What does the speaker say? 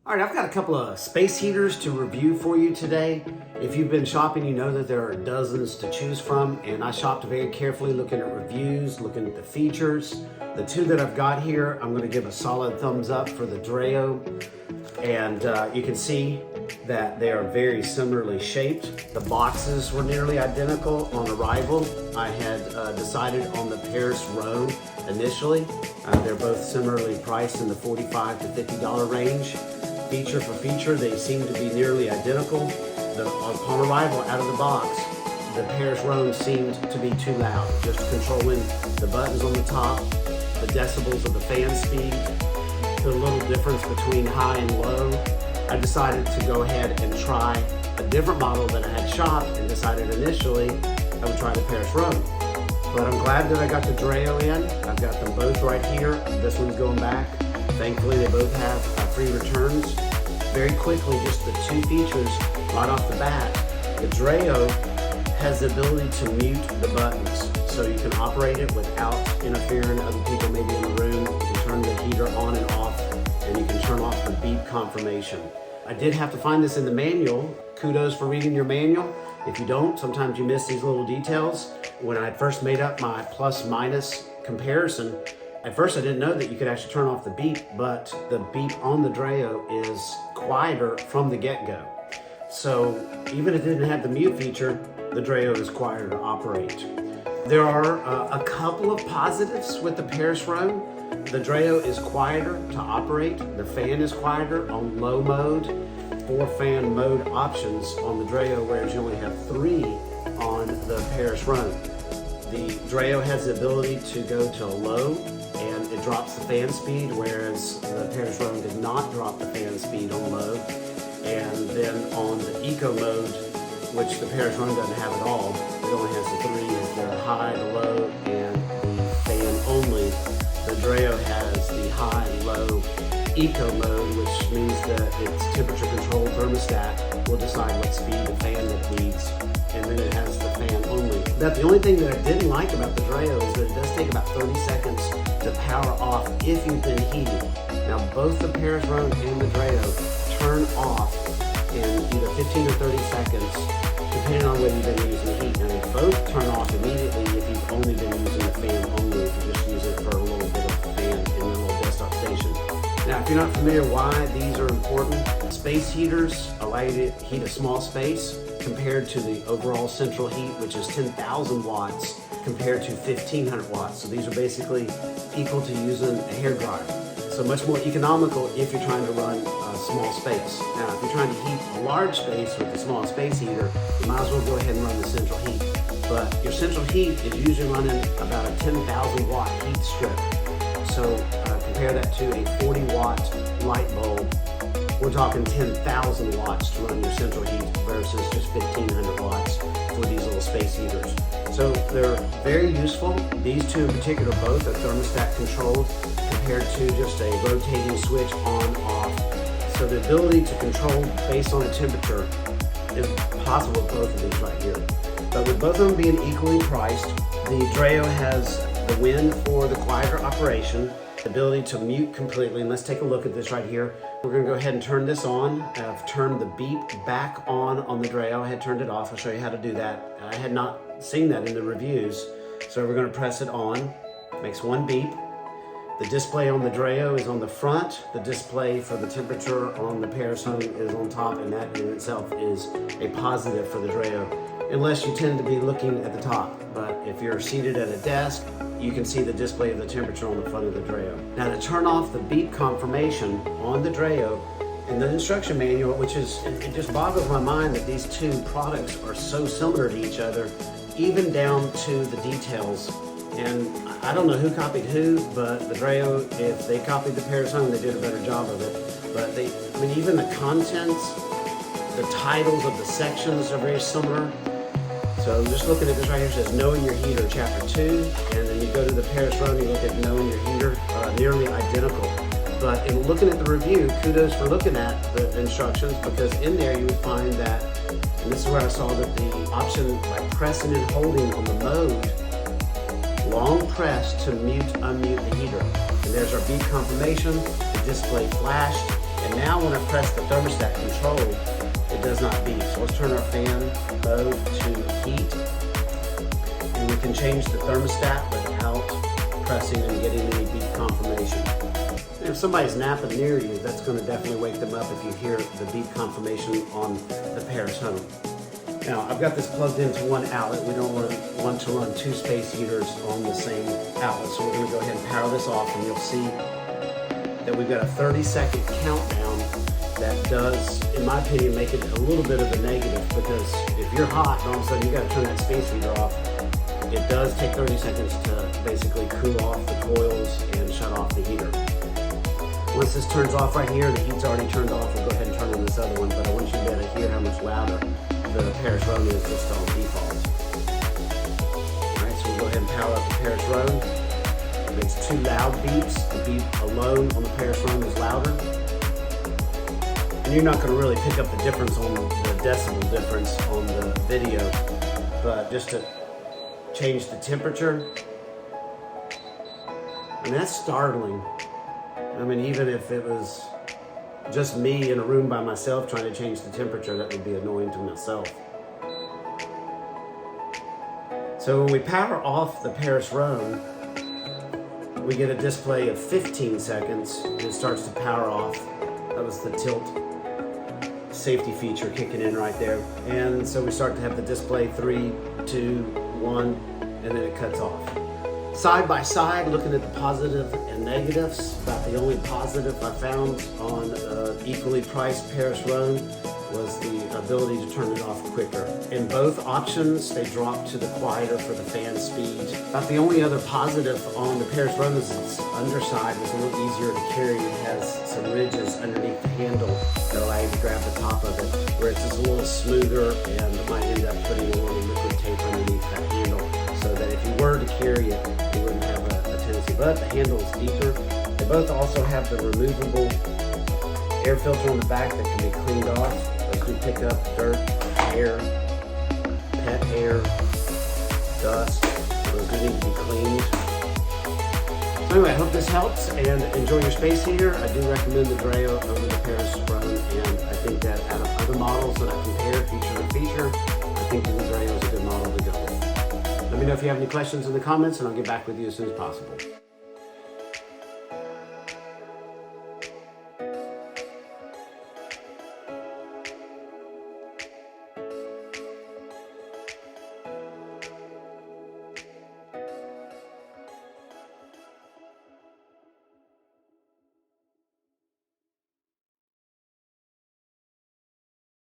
All right, I've got a couple of space heaters to review for you today. If you've been shopping, you know that there are dozens to choose from, and I shopped very carefully looking at reviews, looking at the features. The two that I've got here, I'm gonna give a solid thumbs up for the DREO, and you can see that they are very similarly shaped. The boxes were nearly identical on arrival. I had decided on the Paris Rhone initially. They're both similarly priced in the $45 to $50 range. Feature for feature, they seem to be nearly identical. Upon arrival out of the box, the Paris Rhone seemed to be too loud, just controlling the buttons on the top, the decibels of the fan speed, the little difference between high and low. I decided to go ahead and try a different model that I had shopped and decided initially I would try the Paris Rhone. But I'm glad that I got the DREO in. I've got them both right here. This one's going back. Thankfully, they both have free returns. Very quickly, just the two features right off the bat. The DREO has the ability to mute the buttons, so you can operate it without interfering other people maybe in the room. You can turn the heater on and off, and you can turn off the beep confirmation. I did have to find this in the manual. Kudos for reading your manual. If you don't, sometimes you miss these little details. When I first made up my plus-minus comparison, at first I didn't know that you could actually turn off the beep, but the beep on the DREO is quieter from the get-go. So even if it didn't have the mute feature, the DREO is quieter to operate. There are a couple of positives with the Paris Rhone. The DREO is quieter to operate. The fan is quieter on low mode. 4 fan mode options on the DREO, whereas you only have 3 on the Paris Rhone. The DREO has the ability to go to low and it drops the fan speed, whereas the Paris Rhone did not drop the fan speed on low. And then on the eco mode, which the Paris Rhone doesn't have at all, it only has the 3 as the high, the low, and the fan only. The DREO has the high, low, eco mode, which means that its temperature controlled thermostat will decide what speed the fan needs, and then it has the fan only. But the only thing that I didn't like about the DREO is that it does take about 30 seconds to power off if you've been heating. Now both the Paris Rhone and the DREO turn off in either 15 or 30 seconds, depending on whether you've been using heat. Now they both turn off immediately if you've only been using the fan only, if you just use it for a little bit of fan in your little desktop station. Now, if you're not familiar why these are important, space heaters allow you to heat a small space compared to the overall central heat, which is 10,000 watts compared to 1,500 watts. So these are basically equal to using a hairdryer. So much more economical if you're trying to run a small space. Now, if you're trying to heat a large space with a small space heater, you might as well go ahead and run the central heat. But your central heat is usually running about a 10,000 watt heat strip. So compare that to a 40 watt light bulb. We're talking 10,000 watts to run your central heat versus just 1,500 watts for these little space heaters. So they're very useful. These two in particular both are thermostat controlled compared to just a rotating switch on off. So the ability to control based on the temperature is possible with both of these right here. But with both of them being equally priced, the DREO has the win for the quieter operation, the ability to mute completely. And let's take a look at this right here. We're gonna go ahead and turn this on. I've turned the beep back on the DREO. I had turned it off. I'll show you how to do that. I had not seen that in the reviews. So we're gonna press it on. Makes one beep. The display on the DREO is on the front. The display for the temperature on the Paris Rhone is on top, and that in itself is a positive for the DREO, unless you tend to be looking at the top. But if you're seated at a desk, you can see the display of the temperature on the front of the DREO. Now to turn off the beep confirmation on the DREO, in the instruction manual, which is, it just boggles my mind that these two products are so similar to each other, even down to the details. And I don't know who copied who, but the DREO, if they copied the Paris Rhone, they did a better job of it. But even the contents, the titles of the sections are very similar. So just looking at this right here, it says Knowing Your Heater, Chapter 2, and then you go to the Paris Rhone, you look at Knowing Your Heater, nearly identical. But in looking at the review, kudos for looking at the instructions, because in there you would find that, and this is where I saw that the option by pressing and holding on the mode, long press to mute, unmute the heater. And there's our beep confirmation, the display flashed, and now when I press the thermostat control, it does not beep. So let's turn our fan mode to heat. And we can change the thermostat without pressing and getting any beep confirmation. And if somebody's napping near you, that's going to definitely wake them up if you hear the beep confirmation on the Paris Rhone. Now, I've got this plugged into one outlet. We don't want to run two space heaters on the same outlet. So we're going to go ahead and power this off, and you'll see that we've got a 30-second countdown that does, in my opinion, make it a little bit of a negative, because if you're hot and all of a sudden you got to turn that space heater off, it does take 30 seconds to basically cool off the coils and shut off the heater. Once this turns off right here, the heat's already turned off. We'll go ahead and turn on this other one, but I want you to be able to hear how much louder the Paris Rhone is just on default. Alright, so we'll go ahead and power up the Paris Rhone. It makes two loud beeps. The beep alone on the Paris Rhone is louder. And you're not going to really pick up the difference on the decibel difference on the video, but just to change the temperature, I mean, that's startling. I mean, even if it was just me in a room by myself trying to change the temperature, that would be annoying to myself. So when we power off the Paris Rhone, we get a display of 15 seconds and it starts to power off. That was the tilt safety feature kicking in right there. And so we start to have the display 3, 2, 1, and then it cuts off. Side by side, looking at the positive and negatives, about the only positive I found on equally priced Paris Rhone was the ability to turn it off quicker. In both options, they drop to the quieter for the fan speed. About the only other positive on the Paris Rhone is its underside was a little easier to carry. It has some ridges underneath the handle that allow you to grab the top of it, where it's just a little smoother, and might end up putting a little liquid tape underneath that handle, so that if you were to carry it, you wouldn't have a tendency. But the handle is deeper. They both also have the removable air filter on the back that can be cleaned off. Those can pick up dirt, hair, pet hair, dust. Those do need to be cleaned. So anyway, I hope this helps, and enjoy your space heater. I do recommend the DREO over the Paris Rhone, and I think that out of other models that I compared feature to feature, I think the DREO is a good model to go with. Let me know if you have any questions in the comments, and I'll get back with you as soon as possible.